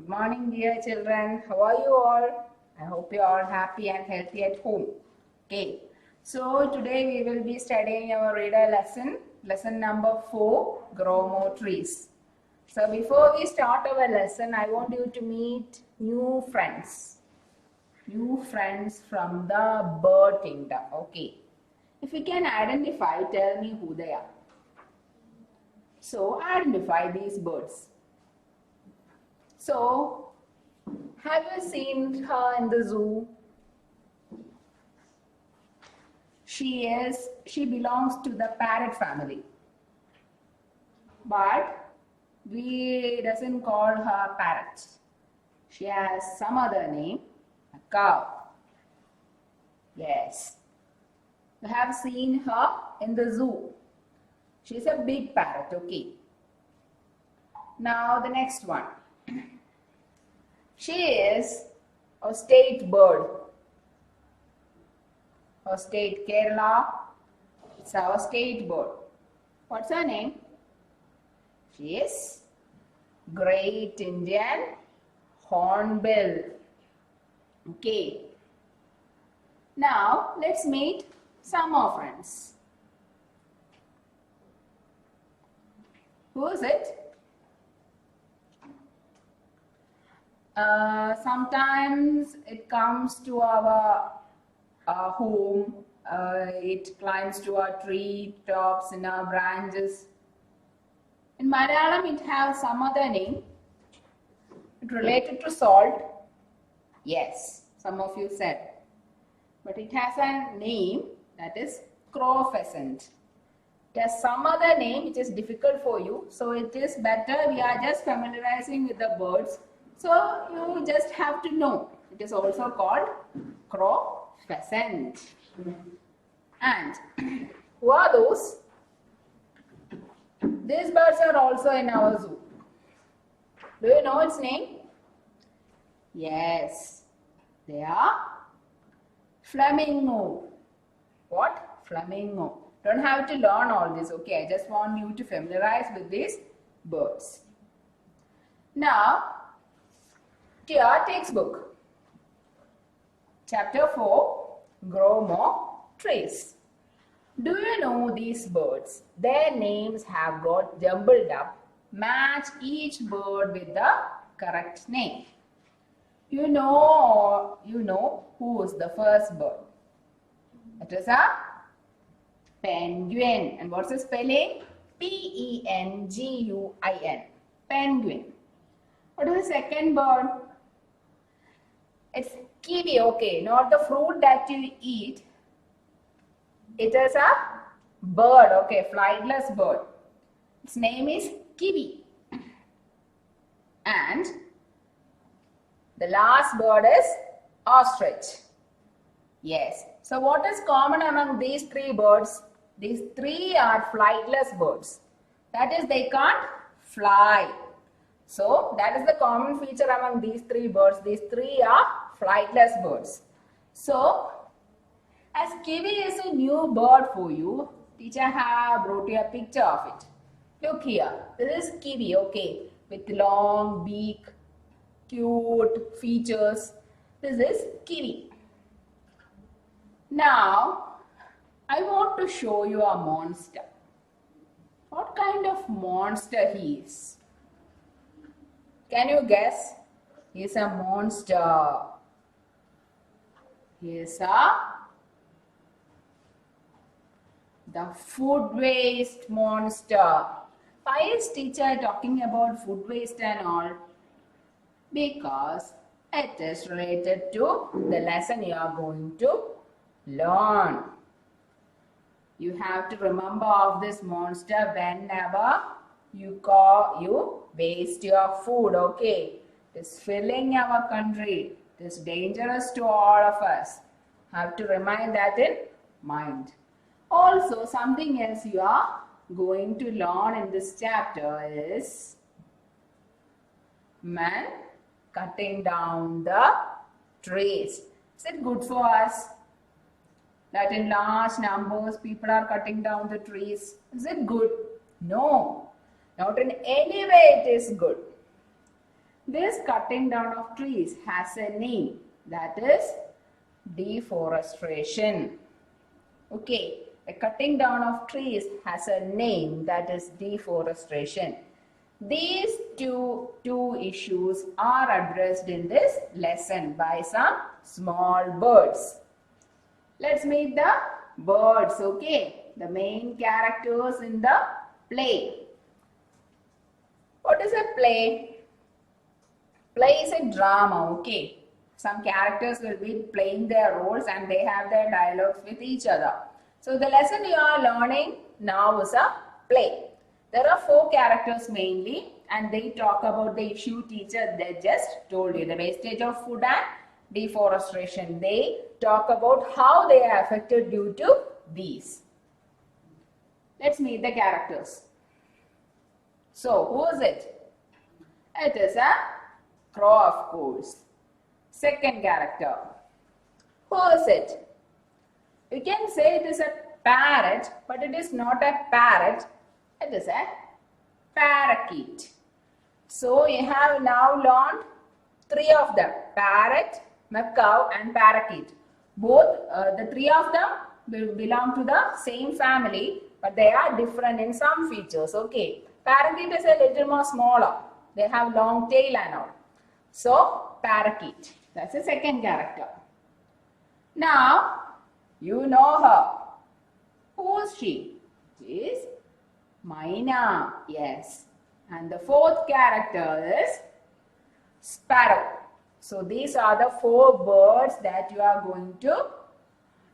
Good morning, dear children. How are you all? I hope you are all happy and healthy at home. Okay. So today we will be studying our reader lesson number 4, Grow More Trees. So before we start our lesson, I want you to meet new friends. New friends from the bird kingdom. Okay. If you can identify, tell me who they are. So identify these birds. So, have you seen her in the zoo? She belongs to the parrot family. But we doesn't call her parrot. She has some other name, a cow. Yes. You have seen her in the zoo. She's a big parrot, okay. Now the next one. She is a state bird. Her state Kerala. It's our state bird. What's her name? She is Great Indian Hornbill. Okay. Now let's meet some more friends. Who is it? Sometimes it comes to our home, it climbs to our tree tops and our branches. In Malayalam it has some other name. It related to salt. Yes, some of you said. But it has a name that is crow pheasant. It has some other name which is difficult for you. So it is better we are just familiarizing with the birds. So you just have to know. It is also called crow pheasant. And who are those? These birds are also in our zoo. Do you know its name? Yes. They are flamingo. What? Flamingo. Don't have to learn all this, okay? I just want you to familiarize with these birds. Now, to your textbook. Chapter 4, Grow More Trees. Do you know these birds? Their names have got jumbled up. Match each bird with the correct name. You know who is the first bird. It is a penguin. And what's the spelling? Penguin. Penguin. What is the second bird? It's kiwi, okay. Not the fruit that you eat. It is a bird, okay. Flightless bird. Its name is kiwi. And the last bird is ostrich. Yes. So what is common among these three birds? These three are flightless birds. That is, they can't fly. So that is the common feature among these three birds. These three are flightless birds. So as kiwi is a new bird for you, teacher have brought you a picture of it. Look here. This is kiwi, okay, with long beak, cute features. This is kiwi. Now, I want to show you a monster. What kind of monster he is? Can you guess? He is a monster. He is the food waste monster. Why is teacher talking about food waste and all? Because it is related to the lesson you are going to learn. You have to remember of this monster whenever you waste your food, okay? It is filling our country. It is dangerous to all of us. Have to remind that in mind. Also, something else you are going to learn in this chapter is man cutting down the trees. Is it good for us that in large numbers people are cutting down the trees? Is it good? No, not in any way it is good. This cutting down of trees has a name, that is deforestation. Okay, the cutting down of trees has a name, that is deforestation. These two issues are addressed in this lesson by some small birds. Let's meet the birds, okay? The main characters in the play. What is a play? Play is a drama, okay? Some characters will be playing their roles and they have their dialogues with each other. So the lesson you are learning now is a play. There are 4 characters mainly and they talk about the issue teacher they just told you, the wastage of food and deforestation. They talk about how they are affected due to these. Let's meet the characters. So, who is it? It is a crow, of course. Second character. Who is it? You can say it is a parrot, but it is not a parrot. It is a parakeet. So, you have now learned 3 of them. Parrot, macaw and parakeet. Both, the 3 of them will belong to the same family, but they are different in some features. Okay. Parakeet is a little more smaller. They have long tail and all. So, parakeet. That's the second character. Now, you know her. Who is she? She is Myna. Yes. And the 4th character is sparrow. So, these are the 4 birds that you are going to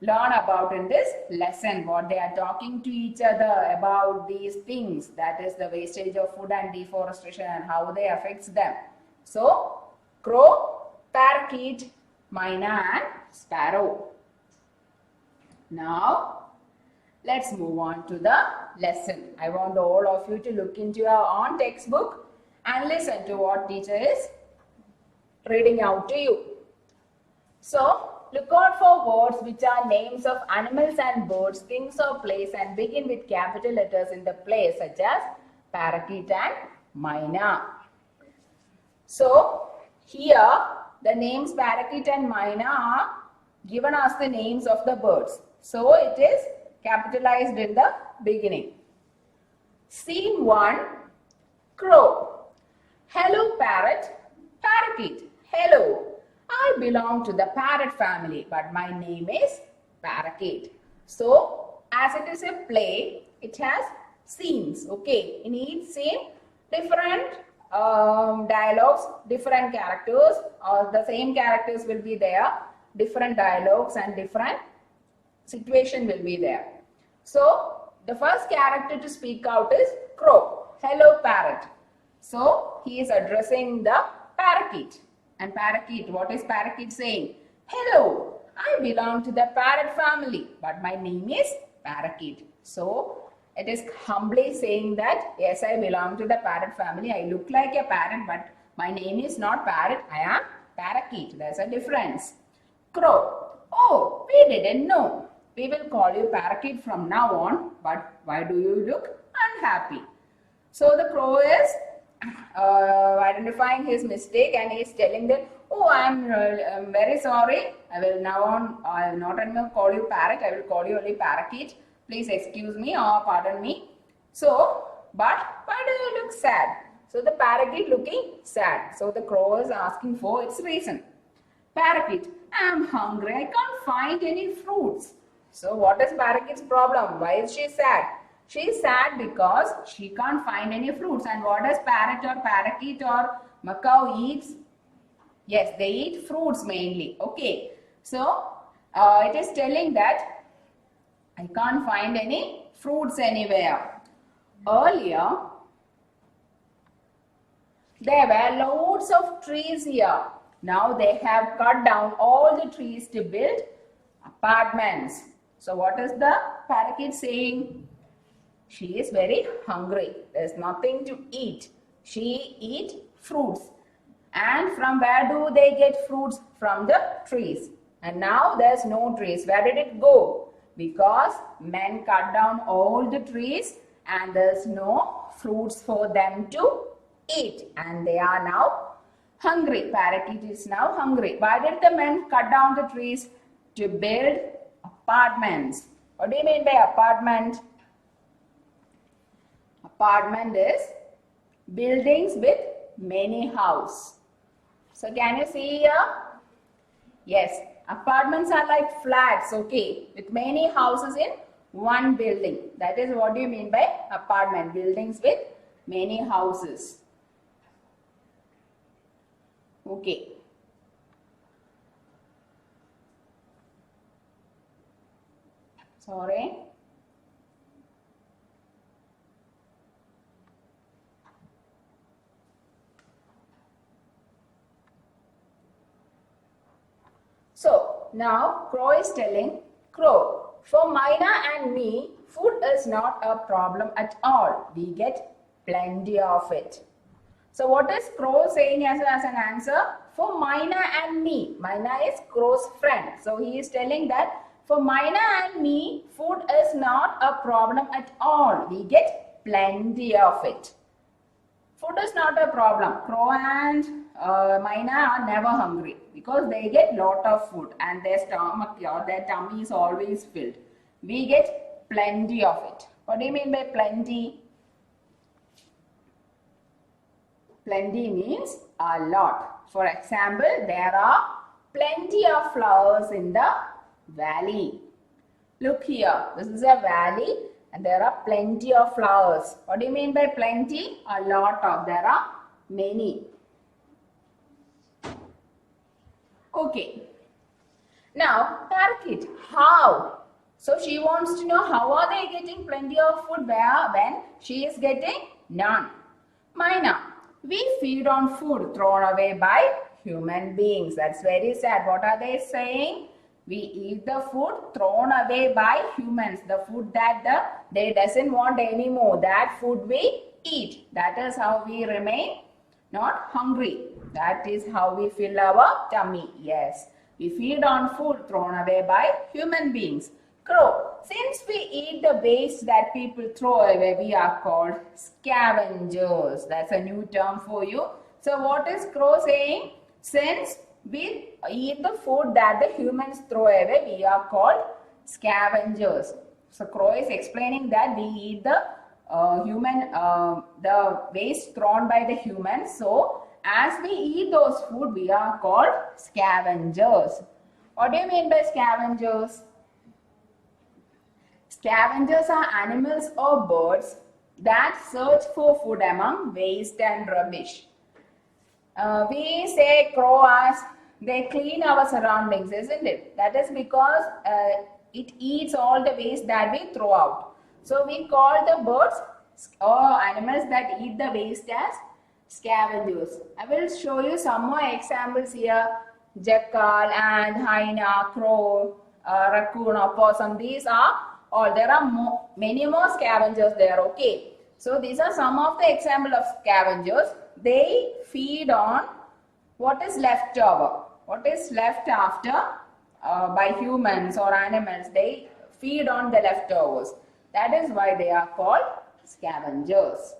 learn about in this lesson. What they are talking to each other about these things. That is the wastage of food and deforestation and how they affects them. So, crow, parakeet, myna and sparrow. Now, let's move on to the lesson. I want all of you to look into your own textbook and listen to what teacher is reading out to you. So, look out for words which are names of animals and birds, things or place and begin with capital letters in the place such as parakeet and myna. So, here the names parakeet and myna are given as the names of the birds. So, it is capitalized in the beginning. Scene 1, crow. Hello parrot, parakeet. Hello. I belong to the parrot family, but my name is parakeet. So, as it is a play, it has scenes. Okay, in each scene, different dialogues, different characters, or the same characters will be there. Different dialogues and different situation will be there. So, the first character to speak out is crow. Hello, parrot. So, he is addressing the parakeet. And parakeet, what is parakeet saying? Hello, I belong to the parrot family, but my name is parakeet. So, it is humbly saying that, yes, I belong to the parrot family. I look like a parrot, but my name is not parrot. I am parakeet. There's a difference. Crow. Oh, we didn't know. We will call you parakeet from now on, but why do you look unhappy? So, the crow is identifying his mistake and he is telling that, oh, I'm very sorry. I will not anymore call you parrot. I will call you only parakeet. Please excuse me or pardon me. So, but why do you look sad? So, the parakeet looking sad. So, the crow is asking for its reason. Parakeet, I am hungry. I can't find any fruits. So, what is parakeet's problem? Why is she sad? She is sad because she can't find any fruits. And what does parrot or parakeet or macaw eats? Yes, they eat fruits mainly. Okay. So, it is telling that I can't find any fruits anywhere. Earlier, there were loads of trees here. Now they have cut down all the trees to build apartments. So, what is the parakeet saying? She is very hungry. There is nothing to eat. She eats fruits. And from where do they get fruits? From the trees. And now there is no trees. Where did it go? Because men cut down all the trees and there is no fruits for them to eat. And they are now hungry. Parakeet is now hungry. Why did the men cut down the trees? To build apartments. What do you mean by apartment? Apartment is buildings with many houses. So can you see here? Yes, apartments are like flats, okay, with many houses in one building. That is what you mean by apartment, buildings with many houses. Okay. Sorry. So now Crow is telling, Crow, for Mina and me, food is not a problem at all. We get plenty of it. So what is Crow saying as an answer? For Mina and me. Mina is Crow's friend. So he is telling that for Mina and me, food is not a problem at all. We get plenty of it. Food is not a problem. Crow and Mina are never hungry because they get lot of food and their stomach or their tummy is always filled. We get plenty of it. What do you mean by plenty? Plenty means a lot. For example, there are plenty of flowers in the valley. Look here, this is a valley and there are plenty of flowers. What do you mean by plenty? A lot of, there are many. Okay. Now, Parakeet, how? So she wants to know how are they getting plenty of food when she is getting none. Mina, we feed on food thrown away by human beings. That's very sad. What are they saying? We eat the food thrown away by humans. The food that they doesn't want anymore. That food we eat. That is how we remain not hungry. That is how we fill our tummy. Yes. We feed on food thrown away by human beings. Crow, since we eat the waste that people throw away, we are called scavengers. That's a new term for you. So what is Crow saying? Since we eat the food that the humans throw away, we are called scavengers. So Crow is explaining that we eat the the waste thrown by the humans. So as we eat those food, we are called scavengers. What do you mean by scavengers? Scavengers are animals or birds that search for food among waste and rubbish. We say crow as they clean our surroundings, isn't it? That is because it eats all the waste that we throw out. So we call the birds or animals that eat the waste as scavengers. I will show you some more examples here. Jackal, ant, hyena, crow, raccoon, opossum. These are all. There are many more scavengers there. Okay. So these are some of the examples of scavengers. They feed on what is left over. What is left after by humans or animals. They feed on the leftovers. That is why they are called scavengers.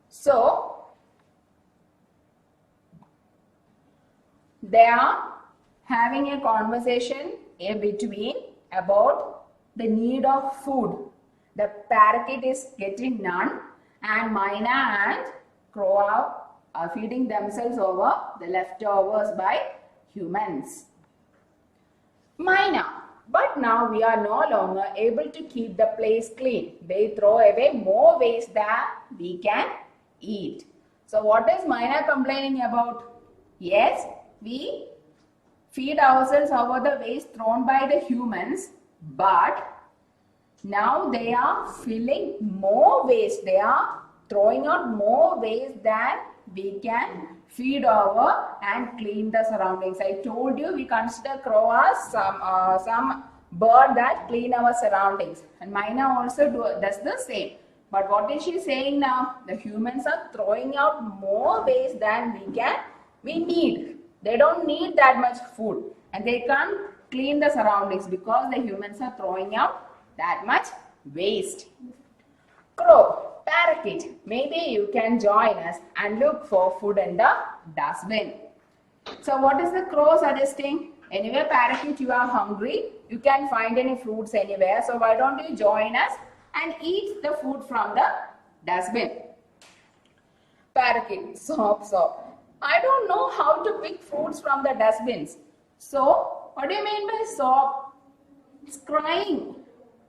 So, they are having a conversation between about the need of food. The parakeet is getting none and Mina and crow are feeding themselves over the leftovers by humans. Mina, but now we are no longer able to keep the place clean. They throw away more waste than we can eat. So what is Mina complaining about? Yes, we feed ourselves over the waste thrown by the humans, but now they are filling more waste. They are throwing out more waste than we can feed over and clean the surroundings. I told you we consider crow as some bird that clean our surroundings, and Mina also does the same. But what is she saying now? The humans are throwing out more waste than we need. They don't need that much food and they can't clean the surroundings because the humans are throwing out that much waste. Crow, Parakeet, maybe you can join us and look for food in the dustbin. So what is the crow suggesting? Anyway, parakeet, you are hungry. You can find any fruits anywhere. So why don't you join us and eat the food from the dustbin? Parakeet, stop. I don't know how to pick fruits from the dustbins. So, what do you mean by stop? It's crying.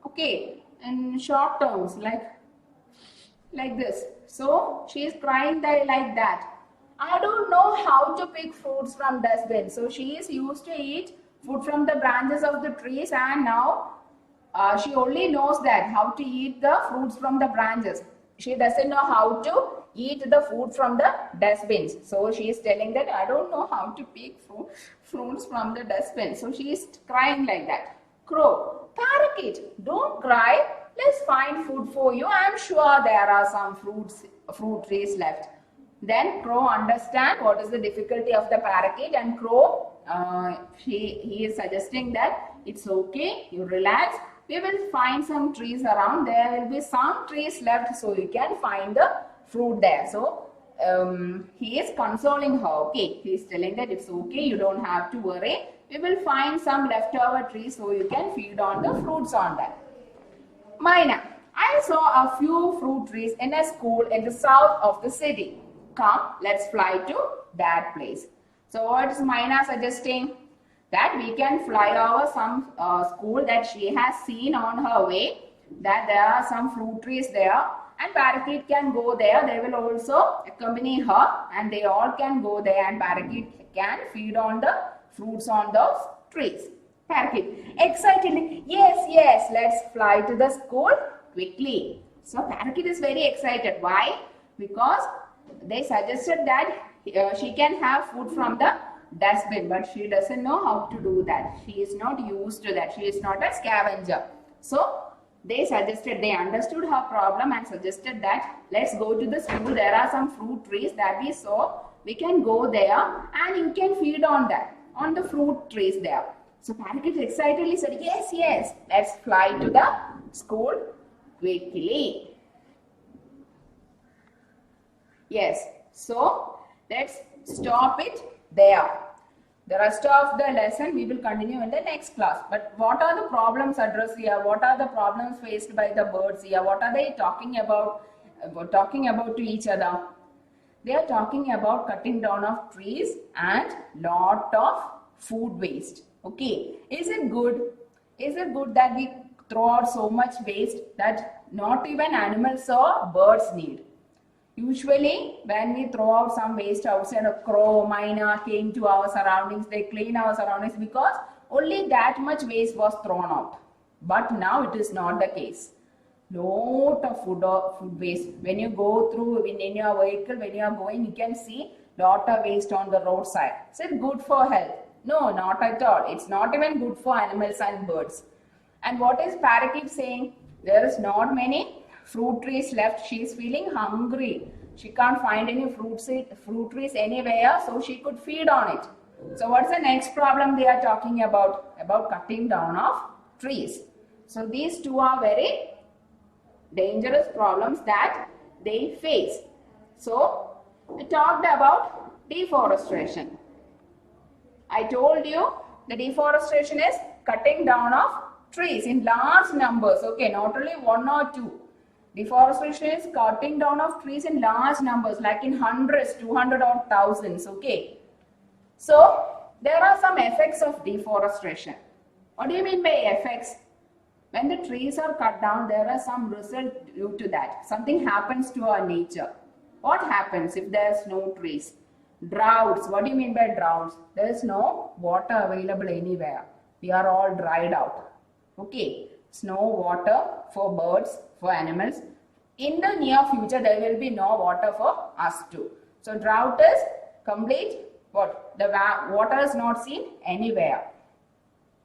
Okay, in short terms, like this. So, she is crying like that. I don't know how to pick fruits from dustbin. So, she is used to eat food from the branches of the trees, and now she only knows that how to eat the fruits from the branches. She doesn't know how to eat the food from the dustbins. So she is telling that I don't know how to pick fruits from the dustbin. So she is crying like that. Crow, parakeet, don't cry. Let's find food for you. I am sure there are some fruit trees left. Then crow understand what is the difficulty of the parakeet, and crow he is suggesting that it's okay, you relax. We will find some trees around. There will be some trees left, so you can find the fruit there. So he is consoling her. Okay, he is telling that it's okay, you don't have to worry. We will find some leftover trees, so you can feed on the fruits on that. Maina, I saw a few fruit trees in a school in the south of the city. Come, let's fly to that place. So what is Maina suggesting? That we can fly over some school that she has seen on her way, that there are some fruit trees there, and parakeet can go there. They will also accompany her, and they all can go there, and parakeet can feed on the fruits on those trees. Parakeet excitedly, yes, let's fly to the school quickly. So parakeet is very excited. Why? Because they suggested that she can have food from the dustbin, but she doesn't know how to do that. She is not used to that. She is not a scavenger. So they understood her problem and suggested that let's go to the school. There are some fruit trees that we saw. We can go there and you can feed on that, on the fruit trees there. So parakeet excitedly said, yes, let's fly to the school quickly. Yes, so let's stop it there. The rest of the lesson we will continue in the next class. But what are the problems addressed here? What are the problems faced by the birds here? What are they talking about to each other? They are talking about cutting down of trees and lot of food waste. Okay, is it good? Is it good that we throw out so much waste that not even animals or birds need? Usually, when we throw out some waste outside, a crow, myna came to our surroundings, they clean our surroundings because only that much waste was thrown out. But now it is not the case. Lot of food waste. When you go through in your vehicle, when you are going, you can see lot of waste on the roadside. Is it good for health? No, not at all. It's not even good for animals and birds. And what is parakeet saying? There is not many fruit trees left. She is feeling hungry. She can't find any fruit trees anywhere, so she could feed on it. So what's the next problem they are talking about? About cutting down of trees. So these two are very dangerous problems that they face. So we talked about deforestation. I told you the deforestation is cutting down of trees in large numbers. Okay, not only one or two. Deforestation is cutting down of trees in large numbers, like in hundreds, 200 or thousands. Okay. So there are some effects of deforestation. What do you mean by effects? When the trees are cut down, there are some results due to that. Something happens to our nature. What happens if there's no trees? Droughts. What do you mean by droughts? There is no water available anywhere. We are all dried out. Okay. No water for birds, for animals. In the near future, there will be no water for us too. So drought is complete. What? The water is not seen anywhere.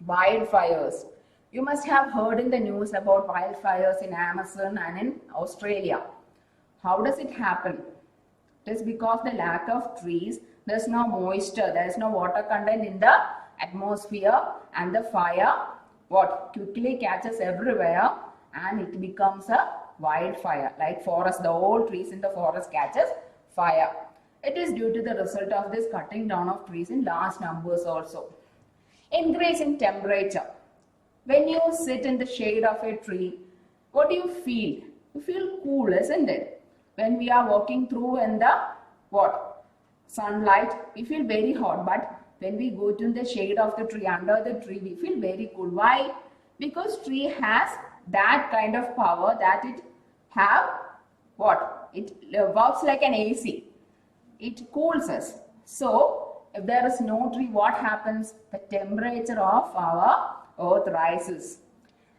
Wildfires. You must have heard in the news about wildfires in Amazon and in Australia. How does it happen? It is because the lack of trees, there is no moisture, there is no water content in the atmosphere, and the fire quickly catches everywhere and it becomes a wildfire. Like forest, the old trees in the forest catches fire. It is due to the result of this cutting down of trees in large numbers also. Increase in temperature. When you sit in the shade of a tree, what do you feel? You feel cool, isn't it? When we are walking through in the what? Sunlight, we feel very hot. But when we go to the shade of the tree, under the tree, we feel very cool. Why? Because tree has that kind of power that it have what? It works like an AC. It cools us. So, if there is no tree, what happens? The temperature of our earth rises.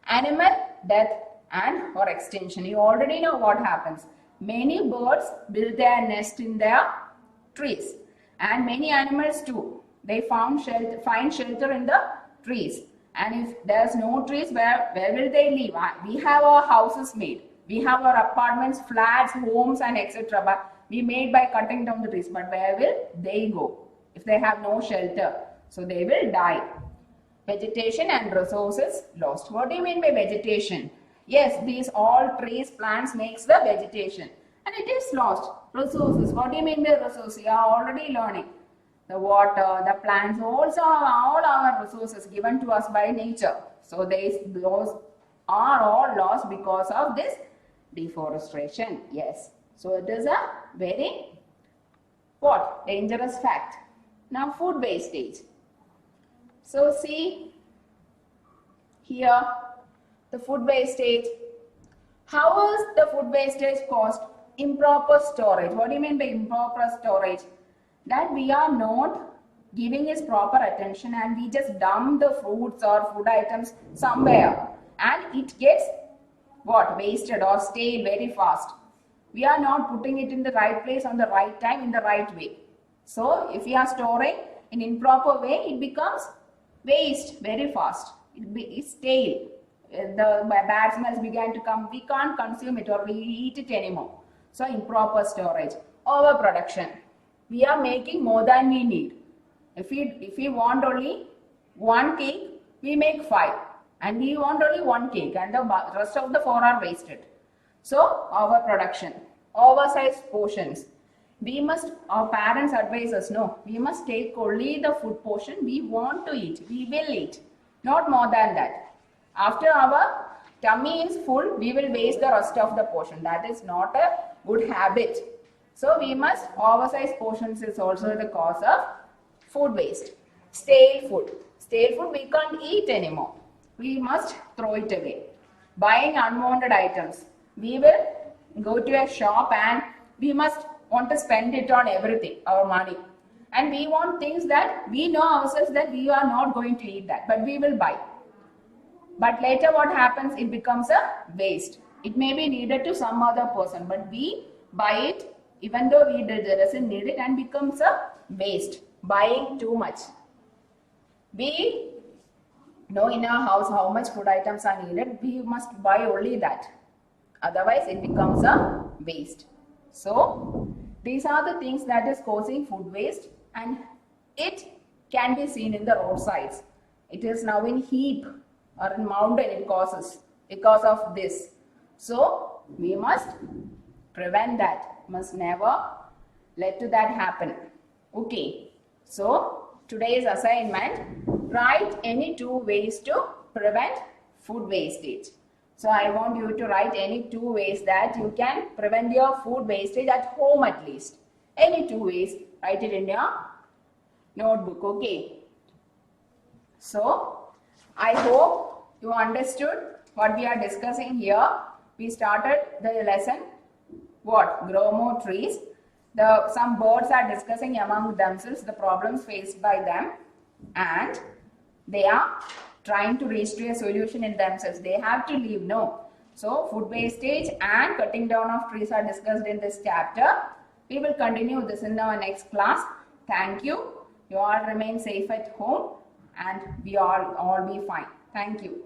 Animal death and or extinction. You already know what happens. Many birds build their nest in their trees, and many animals too. They find shelter in the trees. And if there's no trees, where will they live? We have our houses made. We have our apartments, flats, homes, and etc. But we made by cutting down the trees. But where will they go if they have no shelter? So they will die. Vegetation and resources lost. What do you mean by vegetation? Yes, these all trees, plants makes the vegetation, and it is lost. Resources. What do you mean by resources? You are already learning. The water, the plants, also all our resources given to us by nature. So those are all lost because of this deforestation. Yes. So it is a very what? Dangerous fact. Now food wastage. So see here the food wastage. How is the food wastage caused? Improper storage. What do you mean by improper storage? That we are not giving its proper attention and we just dump the fruits or food items somewhere and it gets what? Wasted or stale very fast. We are not putting it in the right place on the right time in the right way. So if we are storing in improper way, it becomes waste very fast. It's stale. The bad smells began to come. We can't consume it or we eat it anymore. So improper storage. Overproduction. We are making more than we need. If we want only one cake, we make 5. And we want only one cake and the rest of the 4 are wasted. So overproduction. Oversized portions. Our parents advise us, no, we must take only the food portion we want to eat. We will eat. Not more than that. After our tummy is full, we will waste the rest of the portion. That is not a good habit. So we must, oversized portions is also the cause of food waste. Stale food. Stale food we can't eat anymore. We must throw it away. Buying unwanted items. We will go to a shop and we must want to spend it on everything, our money. And we want things that we know ourselves that we are not going to eat that, but we will buy. But later what happens? It becomes a waste. It may be needed to some other person, but we buy it even though we doesn't need it and becomes a waste. Buying too much. We know in our house how much food items are needed. We must buy only that. Otherwise it becomes a waste. So these are the things that is causing food waste and it can be seen in the roadsides. It is now in heap or in mountain it causes because of this. So we must prevent that. Must never let to that happen. Okay. So today's assignment, write any 2 ways to prevent food wastage. So I want you to write any 2 ways that you can prevent your food wastage at home at least. Any 2 ways, write it in your notebook. Okay. So I hope you understood what we are discussing here. We started the lesson, what? Grow more trees. Some birds are discussing among themselves the problems faced by them and they are trying to reach to a solution in themselves. They have to live, no. So food wastage and cutting down of trees are discussed in this chapter. We will continue this in our next class. Thank you. You all remain safe at home and we all be fine. Thank you.